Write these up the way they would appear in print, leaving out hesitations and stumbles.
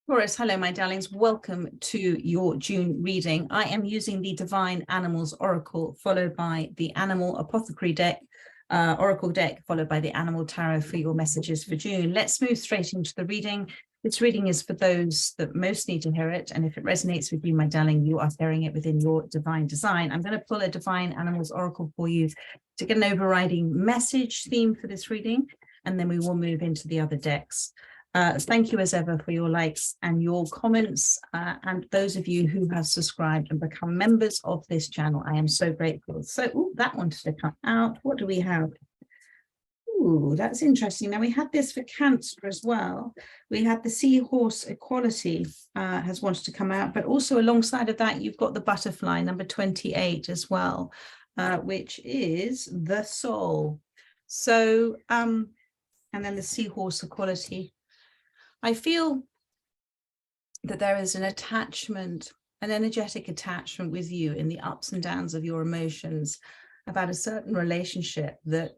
Taurus, hello, my darlings. Welcome to your June reading. I am using the Divine Animals Oracle, followed by the Animal Apothecary deck, Oracle deck, followed by the Animal Tarot for your messages for June. Let's move straight into the reading. This reading is for those that most need to hear it. And if it resonates with you, my darling, you are hearing it within your divine design. I'm going to pull a Divine Animals Oracle for you to get an overriding message theme for this reading. And then we will move into the other decks. Thank you as ever for your likes and your comments, and those of you who have subscribed and become members of this channel. I am so grateful. So that wanted to come out. What do we have? Ooh, that's interesting. Now we had this for Cancer as well. We had the Seahorse Equality has wanted to come out, but also alongside of that you've got the Butterfly number 28 as well, which is the Soul. So and then the Seahorse Equality. I feel that there is an attachment, an energetic attachment with you in the ups and downs of your emotions about a certain relationship that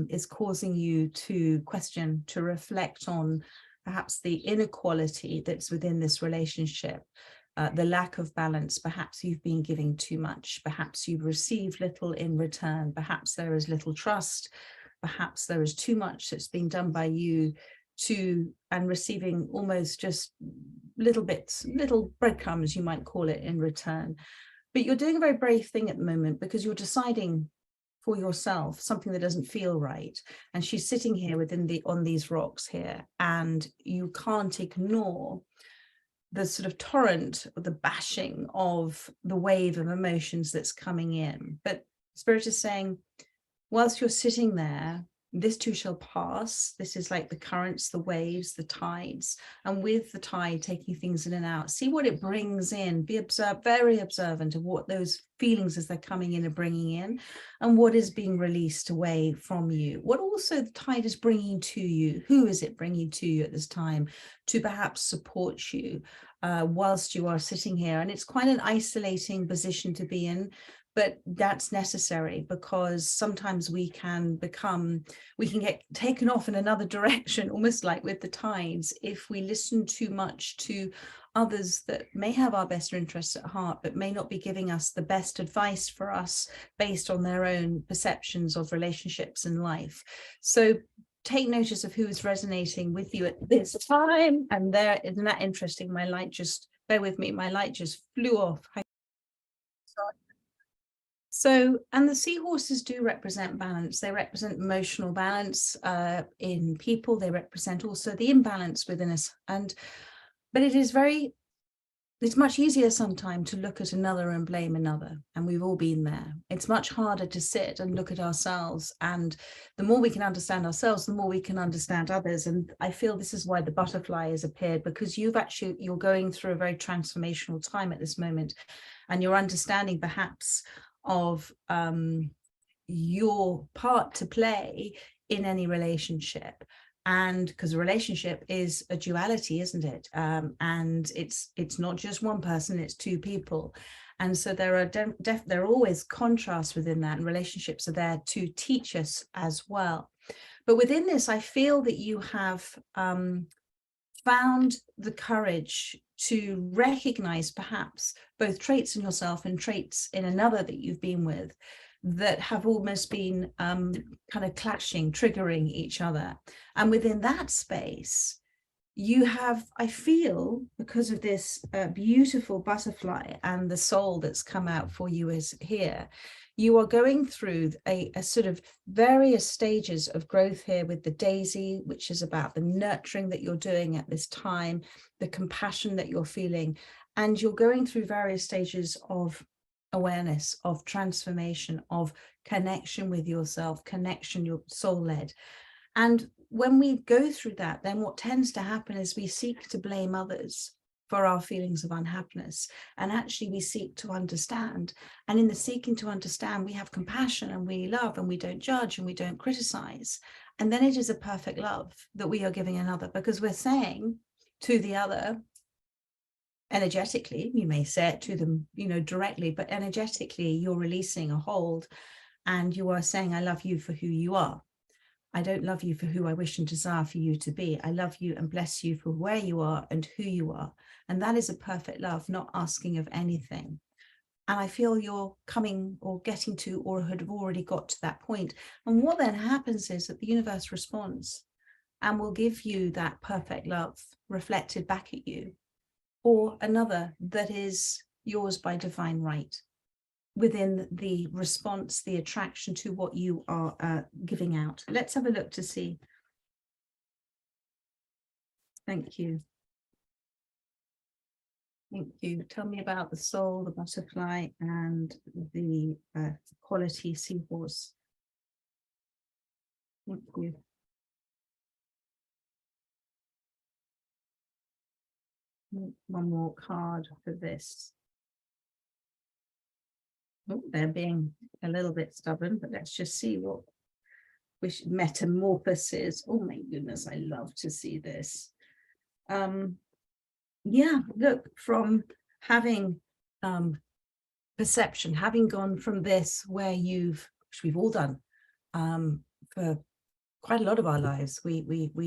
is causing you to question, to reflect on perhaps the inequality that's within this relationship, the lack of balance. Perhaps you've been giving too much, perhaps you've received little in return, perhaps there is little trust, perhaps there is too much that's being done by you and receiving almost just little bits, little breadcrumbs, you might call it, in return. But you're doing a very brave thing at the moment because you're deciding for yourself something that doesn't feel right. And she's sitting here on these rocks here, and you can't ignore the sort of torrent or the bashing of the wave of emotions that's coming in. But Spirit is saying, whilst you're sitting there, this too shall pass. This is like the currents, the waves, the tides, and with the tide taking things in and out, see what it brings in. Be very observant of what those feelings as they're coming in are bringing in, and what is being released away from you. What also the tide is bringing to you. Who is it bringing to you at this time to perhaps support you whilst you are sitting here? And it's quite an isolating position to be in. But that's necessary, because sometimes we can get taken off in another direction, almost like with the tides, if we listen too much to others that may have our best interests at heart, but may not be giving us the best advice for us based on their own perceptions of relationships and life. So take notice of who is resonating with you at this time. And there, isn't that interesting? My light just, bear with me, my light just flew off. So, and the seahorses do represent balance. They represent emotional balance in people. They represent also the imbalance within us. But it's much easier sometimes to look at another and blame another. And we've all been there. It's much harder to sit and look at ourselves. And the more we can understand ourselves, the more we can understand others. And I feel this is why the butterfly has appeared, because you're going through a very transformational time at this moment. And you're understanding perhaps of your part to play in any relationship, and because a relationship is a duality, isn't it? And it's not just one person, it's two people, and so there are always contrasts within that, and relationships are there to teach us as well. But within this, I feel that you have found the courage to recognize perhaps both traits in yourself and traits in another that you've been with that have almost been kind of clashing, triggering each other. And within that space, you have, I feel, because of this beautiful butterfly and the soul that's come out for you is here, you are going through a sort of various stages of growth here with the daisy, which is about the nurturing that you're doing at this time, the compassion that you're feeling, and you're going through various stages of awareness, of transformation, of connection with yourself, connection, your soul-led. And when we go through that, then what tends to happen is we seek to blame others for our feelings of unhappiness. And actually we seek to understand. And in the seeking to understand, we have compassion and we love and we don't judge and we don't criticize. And then it is a perfect love that we are giving another, because we're saying to the other, energetically, you may say it to them, directly, but energetically, you're releasing a hold and you are saying, I love you for who you are. I don't love you for who I wish and desire for you to be. I love you and bless you for where you are and who you are. And that is a perfect love, not asking of anything. And I feel you're coming or getting to or have already got to that point. And what then happens is that the universe responds and will give you that perfect love reflected back at you, or another that is yours by divine right, within the response, the attraction to what you are giving out. Let's have a look to see. Thank you. Thank you. Tell me about the soul, the butterfly, and the quality seahorse. Thank you. One more card for this. Oh, they're being a little bit stubborn, but let's just see what which metamorphosis. Oh my goodness, I love to see this. Yeah, look, from having perception, having gone from this where which we've all done for quite a lot of our lives, we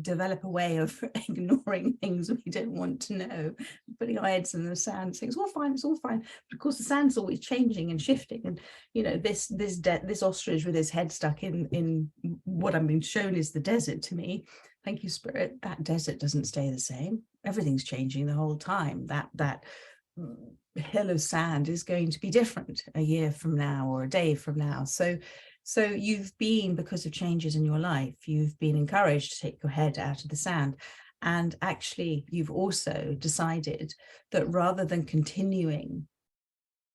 develop a way of ignoring things we don't want to know, putting our heads in the sand, saying it's all fine, it's all fine. But of course, the sand's always changing and shifting. And you know, this ostrich with his head stuck in what I'm being shown is the desert to me. Thank you, Spirit. That desert doesn't stay the same. Everything's changing the whole time. That hill of sand is going to be different a year from now or a day from now. So you've been, because of changes in your life, you've been encouraged to take your head out of the sand. And actually, you've also decided that rather than continuing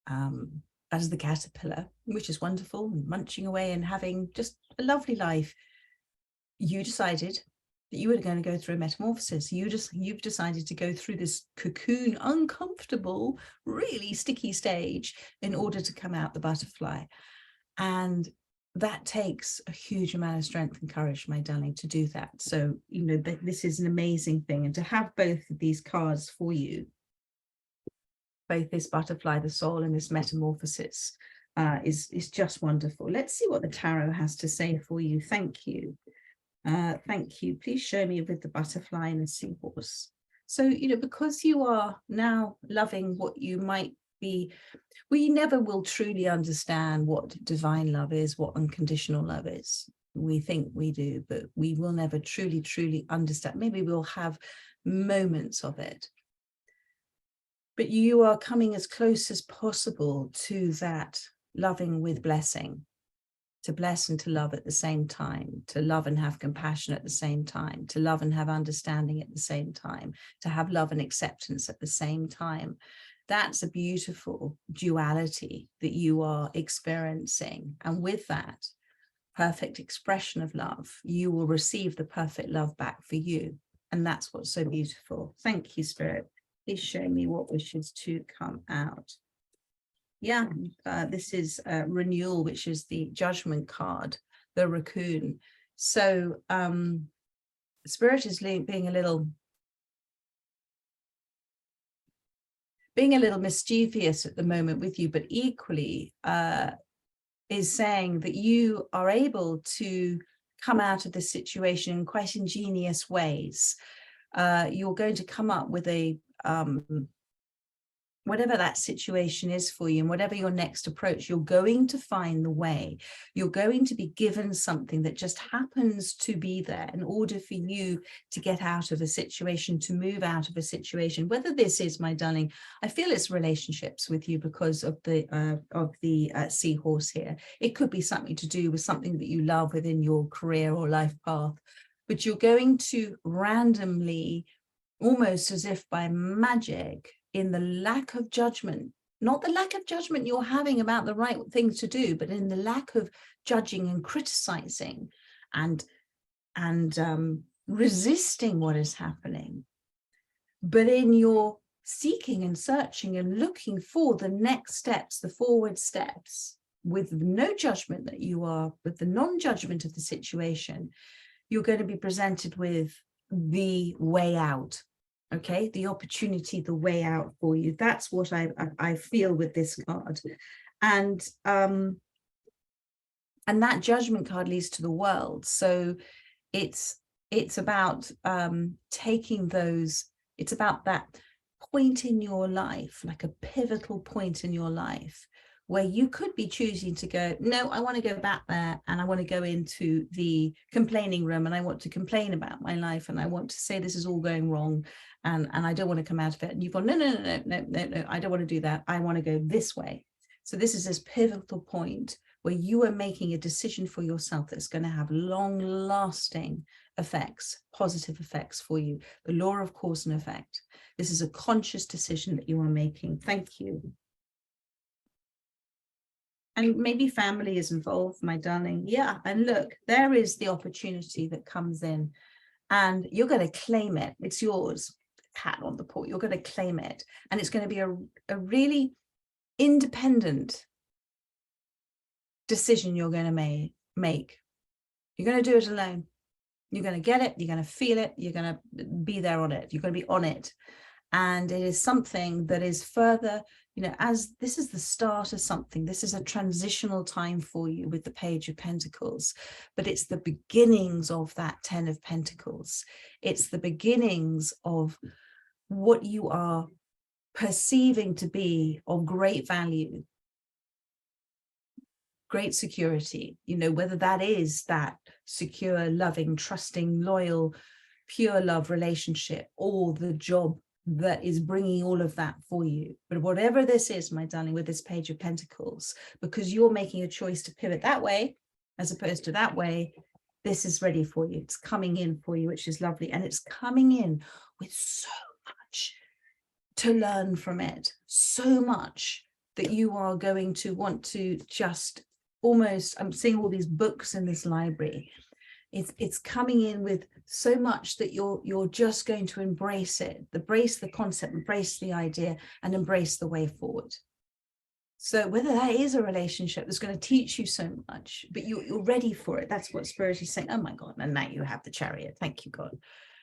as the caterpillar, which is wonderful, munching away and having just a lovely life, you decided that you were going to go through a metamorphosis. You've decided to go through this cocoon, uncomfortable, really sticky stage in order to come out the butterfly. And that takes a huge amount of strength and courage, my darling, to do that. So, you know, this is an amazing thing. And to have both of these cards for you, both this butterfly, the soul, and this metamorphosis is just wonderful. Let's see what the tarot has to say for you. Thank you. Thank you. Please show me with the butterfly and the seahorse. So, you know, because you are now loving what you might be, we never will truly understand what divine love is, what unconditional love is. We think we do, but we will never truly, truly understand. Maybe we'll have moments of it. But you are coming as close as possible to that loving with blessing, to bless and to love at the same time, to love and have compassion at the same time, to love and have understanding at the same time, to have love and acceptance at the same time. That's a beautiful duality that you are experiencing. And with that perfect expression of love, you will receive the perfect love back for you. And that's what's so beautiful. Thank you, Spirit. Please show me what wishes to come out. Yeah, this is renewal, which is the judgment card, the raccoon. So Spirit is being a little mischievous at the moment with you, but equally is saying that you are able to come out of this situation in quite ingenious ways. You're going to come up with a whatever that situation is for you, and whatever your next approach, you're going to find the way. You're going to be given something that just happens to be there in order for you to get out of a situation, to move out of a situation. Whether this is, my darling, I feel it's relationships with you because of the seahorse here. It could be something to do with something that you love within your career or life path, but you're going to randomly, almost as if by magic, in the lack of judgment, not the lack of judgment you're having about the right things to do, but in the lack of judging and criticizing and resisting what is happening, but in your seeking and searching and looking for the next steps, the forward steps, with no judgment that you are, with the non-judgment of the situation, you're going to be presented with the way out. Okay, the opportunity, the way out for you. That's what I feel with this card. And And that judgment card leads to the world. So it's about taking those, it's about that point in your life, like a pivotal point in your life, where you could be choosing to go, no, I want to go back there, and I want to go into the complaining room, and I want to complain about my life, and I want to say this is all going wrong, and I don't want to come out of it. And you've gone, no, I don't want to do that. I want to go this way. So this is this pivotal point where you are making a decision for yourself that's going to have long-lasting effects, positive effects for you. The law of cause and effect. This is a conscious decision that you are making. Thank you. And maybe family is involved, my darling. Yeah, and look, there is the opportunity that comes in, and you're going to claim it. It's yours. Cat on the port. You're going to claim it, and it's going to be a really independent decision you're going to make. You're going to do it alone. You're going to get it. You're going to feel it. You're going to be there on it. You're going to be on it. And it is something that is further, you know, as this is the start of something. This is a transitional time for you with the Page of Pentacles, but it's the beginnings of that 10 of Pentacles. It's the beginnings of what you are perceiving to be of great value, great security, you know, whether that is that secure, loving, trusting, loyal, pure love relationship, or the job that is bringing all of that for you. But whatever this is, my darling, with this Page of Pentacles, because you're making a choice to pivot that way as opposed to that way, this is ready for you. It's coming in for you, which is lovely. And it's coming in with so much to learn from it, so much that you are going to want to just almost, I'm seeing all these books in this library. It's coming in with so much that you're just going to embrace it, embrace the concept, embrace the idea, and embrace the way forward. So whether that is a relationship that's going to teach you so much, but you're ready for it. That's what Spirit is saying. Oh my God, and now you have the Chariot. Thank you, God.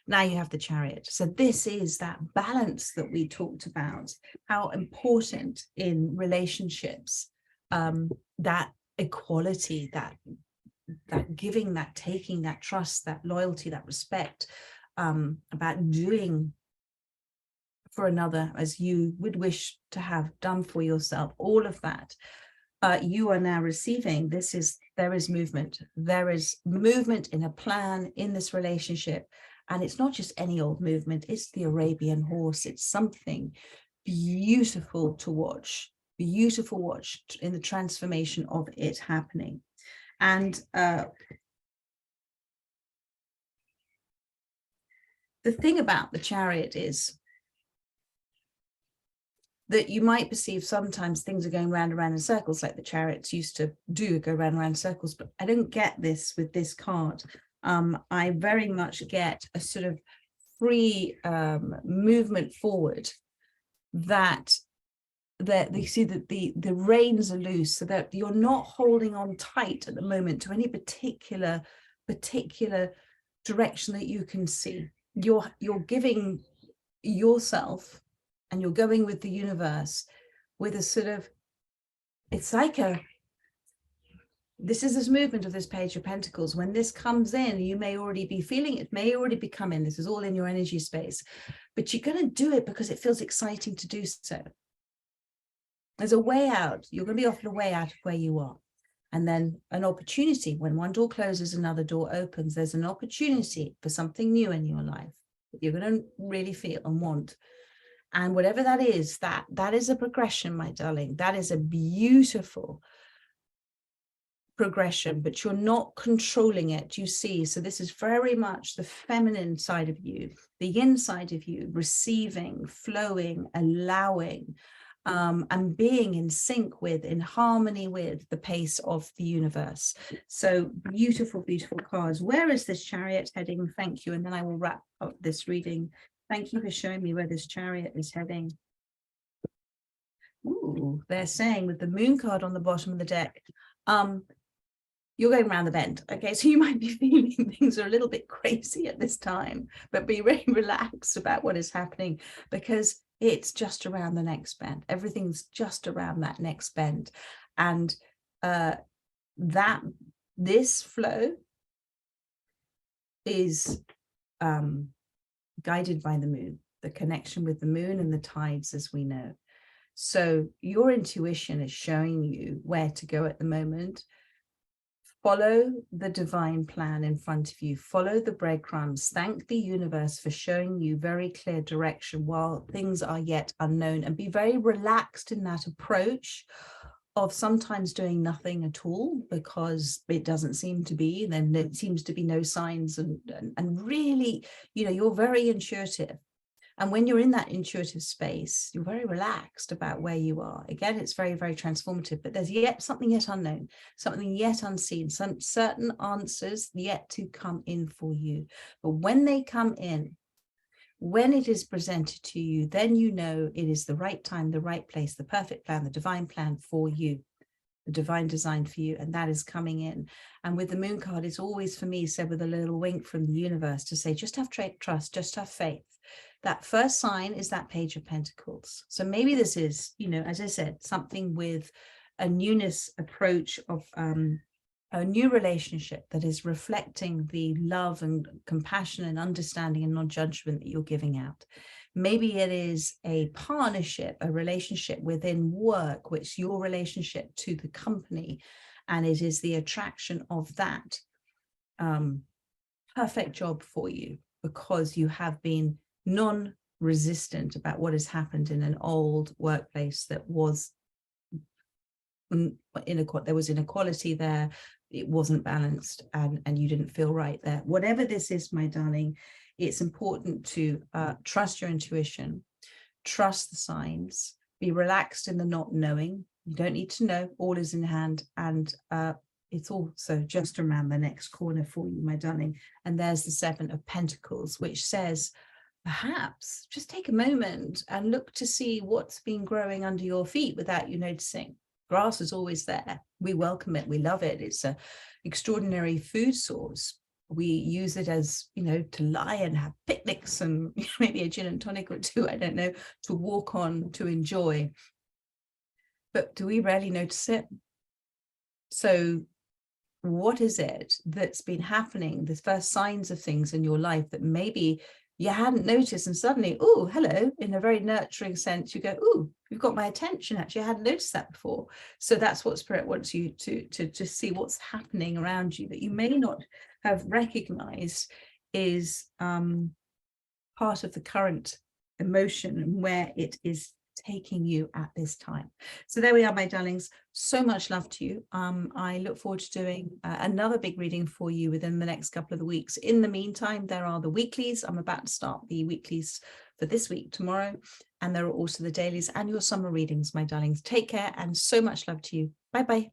Now you have the Chariot. So this is that balance that we talked about, how important in relationships, that equality, that giving, that taking, that trust, that loyalty, that respect, about doing for another as you would wish to have done for yourself, all of that you are now receiving. There is movement. There is movement in a plan in this relationship. And it's not just any old movement, it's the Arabian horse. It's something beautiful to watch, beautiful watch in the transformation of it happening. And the thing about the Chariot is that you might perceive sometimes things are going round and round in circles, like the Chariots used to do, go round and round in circles, but I don't get this with this card. I very much get a sort of free movement forward, that you see that the reins are loose, so that you're not holding on tight at the moment to any particular direction that you can see. You're giving yourself, and you're going with the universe with a sort of, it's like this is this movement of this Page of Pentacles. When this comes in, you may already be feeling it, may already be coming. This is all in your energy space, but you're going to do it because it feels exciting to do so. There's a way out. You're going to be offered a way out of where you are. And then an opportunity. When one door closes, another door opens. There's an opportunity for something new in your life that you're going to really feel and want. And whatever that is a progression, my darling. That is a beautiful progression, but you're not controlling it, you see. So this is very much the feminine side of you, the inside of you, receiving, flowing, allowing, and being in sync with, in harmony with the pace of the universe. So beautiful, beautiful cards. Where is this Chariot heading? Thank you. And then I will wrap up this reading. Thank you for showing me where this Chariot is heading. Ooh, they're saying with the Moon card on the bottom of the deck, you're going around the bend. Okay, so you might be feeling things are a little bit crazy at this time, but be really relaxed about what is happening, because it's just around the next bend. Everything's just around that next bend. And that this flow is guided by the moon, the connection with the moon and the tides, as we know. So your intuition is showing you where to go at the moment. Follow the divine plan in front of you. Follow the breadcrumbs. Thank the universe for showing you very clear direction while things are yet unknown, and be very relaxed in that approach of sometimes doing nothing at all because it doesn't seem to be, then there seems to be no signs, and really, you know, you're very intuitive. And when you're in that intuitive space, you're very relaxed about where you are. Again, it's very, very transformative, but there's yet something yet unknown, something yet unseen, some certain answers yet to come in for you. But when they come in, when it is presented to you, then you know it is the right time, the right place, the perfect plan, the divine plan for you, the divine design for you, and that is coming in. And with the moon card, it's always, for me, said with a little wink from the universe to say, just have trust, just have faith. That first sign is that Page of Pentacles. So maybe this is, you know, as I said, something with a newness approach of a new relationship that is reflecting the love and compassion and understanding and non-judgment that you're giving out. Maybe it is a partnership, a relationship within work, which your relationship to the company, and it is the attraction of that perfect job for you because you have been non-resistant about what has happened in an old workplace that was there was inequality there, it wasn't balanced, and you didn't feel right there. Whatever this is, my darling, it's important to trust your intuition, trust the signs, be relaxed in the not knowing. You don't need to know, all is in hand, and it's also just around the next corner for you, my darling. And there's the Seven of Pentacles, which says, perhaps just take a moment and look to see what's been growing under your feet without you noticing. Grass is always there. We welcome it. We love it. It's an extraordinary food source. We use it as, you know, to lie and have picnics and maybe a gin and tonic or two, I don't know, to walk on, to enjoy. But do we rarely notice it? So what is it that's been happening, the first signs of things in your life that maybe you hadn't noticed, and suddenly, oh, hello, in a very nurturing sense, you go, oh, you've got my attention. Actually, I hadn't noticed that before. So that's what Spirit wants you to just see what's happening around you that you may not have recognized is part of the current emotion and where it is taking you at this time. So there we are, my darlings. So much love to you. I look forward to doing another big reading for you within the next couple of weeks. In the meantime, there are the weeklies. I'm about to start the weeklies for this week tomorrow, and there are also the dailies and your summer readings, my darlings. Take care and so much love to you. Bye bye.